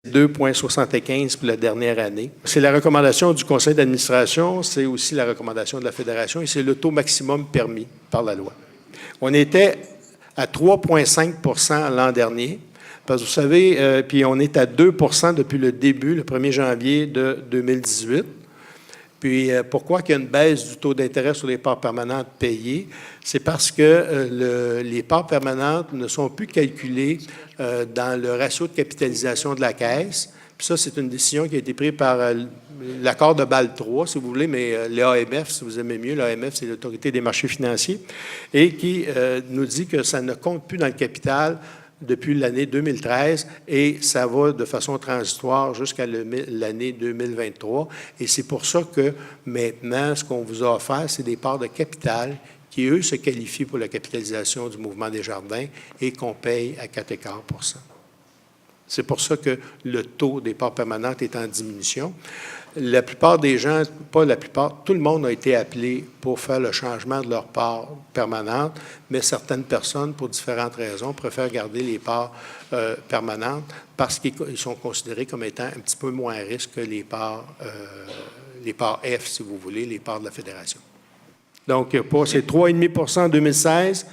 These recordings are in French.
2,75 pour la dernière année. C'est la recommandation du conseil d'administration, c'est aussi la recommandation de la fédération et c'est le taux maximum permis par la loi. On était à 3,5 l'an dernier, parce que vous savez, puis on est à 2 depuis le début, le 1er janvier de 2018. Puis pourquoi il y a une baisse du taux d'intérêt sur les parts permanentes payées? C'est parce que les parts permanentes ne sont plus calculées dans le ratio de capitalisation de la Caisse. Puis ça, c'est une décision qui a été prise par l'accord de Bâle III, si vous voulez, mais l'AMF, si vous aimez mieux, l'AMF, c'est l'Autorité des marchés financiers, et qui nous dit que ça ne compte plus dans le capital depuis l'année 2013 et ça va de façon transitoire jusqu'à l'année 2023. Et c'est pour ça que maintenant, ce qu'on vous a offert, c'est des parts de capital qui, eux, se qualifient pour la capitalisation du mouvement des jardins et qu'on paye à 4,25 %. C'est pour ça que le taux des parts permanentes est en diminution. La plupart des gens, pas la plupart, tout le monde a été appelé pour faire le changement de leurs parts permanentes, mais certaines personnes, pour différentes raisons, préfèrent garder les parts permanentes parce qu'ils sont considérés comme étant un petit peu moins à risque que les parts F, si vous voulez, les parts de la Fédération. Donc, c'est 3,5 en 2016,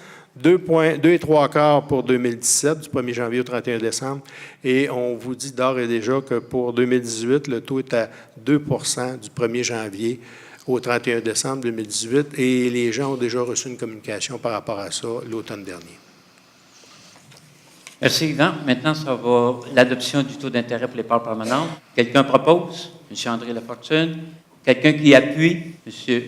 2,75 pour 2017, du 1er janvier au 31 décembre. Et on vous dit d'ores et déjà que pour 2018, le taux est à 2 du 1er janvier au 31 décembre 2018. Et les gens ont déjà reçu une communication par rapport à ça l'automne dernier. Merci, Yvan. Maintenant, ça va l'adoption du taux d'intérêt pour les parts permanentes. Quelqu'un propose? M. André Lafortune. Quelqu'un qui appuie? M.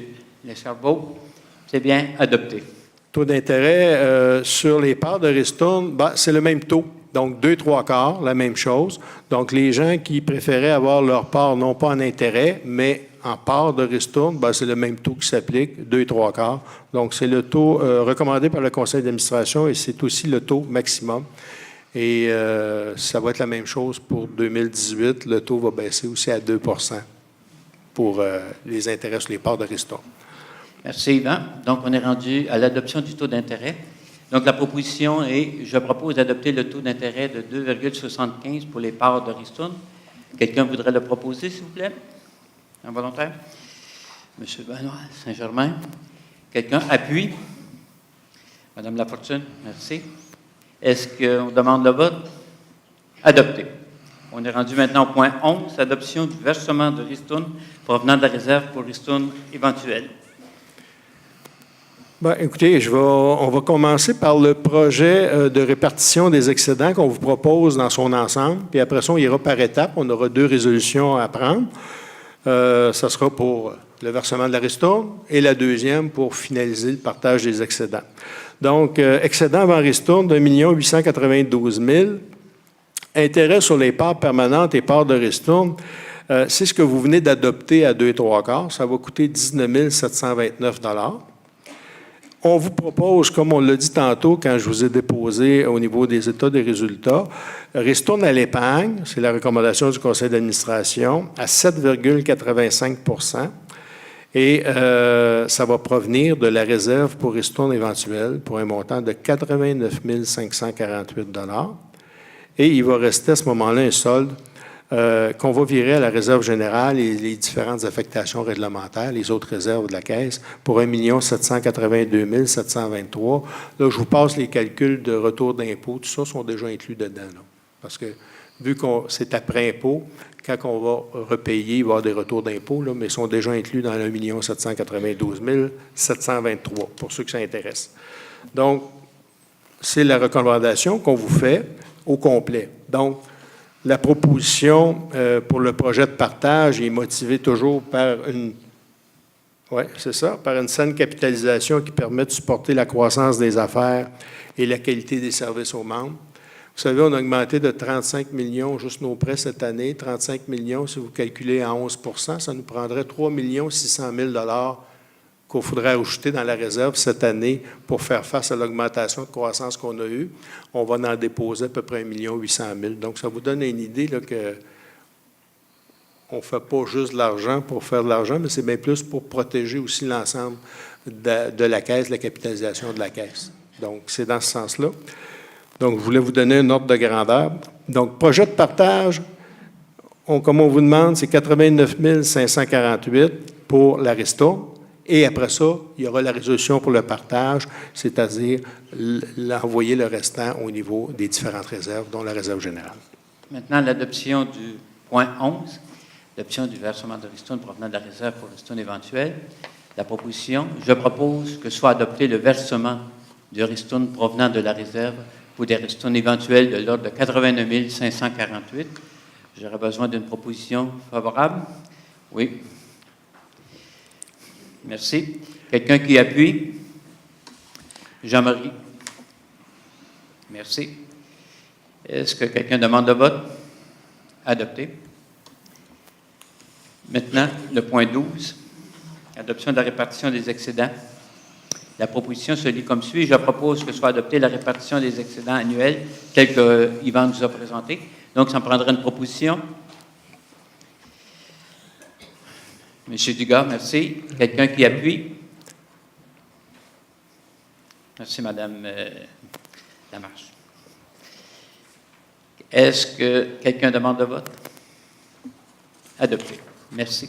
Lescharbeau. C'est bien adopté. Taux d'intérêt sur les parts de ristourne, c'est le même taux. Donc, 2,75, la même chose. Donc, les gens qui préféraient avoir leur part, non pas en intérêt, mais en part de ristourne, c'est le même taux qui s'applique, 2,75. Donc, c'est le taux recommandé par le conseil d'administration et c'est aussi le taux maximum. Et ça va être la même chose pour 2018. Le taux va baisser aussi à 2 pour les intérêts sur les parts de ristourne. Merci, Yvan. Donc, on est rendu à l'adoption du taux d'intérêt. Donc, la proposition est, je propose d'adopter le taux d'intérêt de 2,75 pour les parts de ristourne. Quelqu'un voudrait le proposer, s'il vous plaît? Un volontaire? M. Benoît Saint-Germain. Quelqu'un appuie? Mme Lafortune, merci. Est-ce qu'on demande le vote? Adopté. On est rendu maintenant au point 11, adoption du versement de ristourne provenant de la réserve pour ristourne éventuelle. Écoutez, on va commencer par le projet de répartition des excédents qu'on vous propose dans son ensemble. Puis après ça, on ira par étapes. On aura 2 résolutions à prendre. Ça sera pour le versement de la ristourne et la deuxième pour finaliser le partage des excédents. Donc, excédent avant ristourne de 1 892 000. Intérêt sur les parts permanentes et parts de ristourne, c'est ce que vous venez d'adopter à 2,75. Ça va coûter 19 729 $. On vous propose, comme on l'a dit tantôt quand je vous ai déposé au niveau des états des résultats, ristourne à l'épargne, c'est la recommandation du conseil d'administration, à 7,85 % et ça va provenir de la réserve pour ristourne éventuelle pour un montant de 89 548 $. Et il va rester à ce moment-là un solde qu'on va virer à la réserve générale et les différentes affectations réglementaires, les autres réserves de la Caisse, pour 1 782 723. Là, je vous passe les calculs de retour d'impôt. Tout ça sont déjà inclus dedans. Là, parce que, vu que c'est après impôt, quand on va repayer, il va y avoir des retours d'impôt, mais ils sont déjà inclus dans le 1 792 723, pour ceux que ça intéresse. Donc, c'est la recommandation qu'on vous fait au complet. Donc, la proposition pour le projet de partage est motivée toujours par par une saine capitalisation qui permet de supporter la croissance des affaires et la qualité des services aux membres. Vous savez, on a augmenté de 35 millions juste nos prêts cette année. 35 millions, si vous calculez à 11 %, ça nous prendrait 3 600 000 $ qu'il faudrait ajouter dans la réserve cette année pour faire face à l'augmentation de croissance qu'on a eue. On va en déposer à peu près 1 800 000 $. Donc, ça vous donne une idée là, que on ne fait pas juste de l'argent pour faire de l'argent, mais c'est bien plus pour protéger aussi l'ensemble de la Caisse, la capitalisation de la Caisse. Donc, c'est dans ce sens-là. Donc, je voulais vous donner un ordre de grandeur. Donc, projet de partage, comme on vous demande, c'est 89 548 pour la ristourne. Et après ça, il y aura la résolution pour le partage, c'est-à-dire l'envoyer le restant au niveau des différentes réserves, dont la réserve générale. Maintenant, l'adoption du point 11, l'adoption du versement de ristourne provenant de la réserve pour ristourne éventuelle. La proposition, je propose que soit adopté le versement de ristourne provenant de la réserve pour des ristournes éventuelles de l'ordre de 89 548. J'aurais besoin d'une proposition favorable. Oui. Merci. Quelqu'un qui appuie? Jean-Marie. Merci. Est-ce que quelqu'un demande le vote? Adopté. Maintenant, le point 12, adoption de la répartition des excédents. La proposition se lit comme suit. Je propose que soit adoptée la répartition des excédents annuels telle que Yvan nous a présenté. Donc, ça me prendrait une proposition. Monsieur Dugas, merci. Quelqu'un qui appuie? Merci, Madame Lamarche. Est-ce que quelqu'un demande le vote? Adopté. Merci.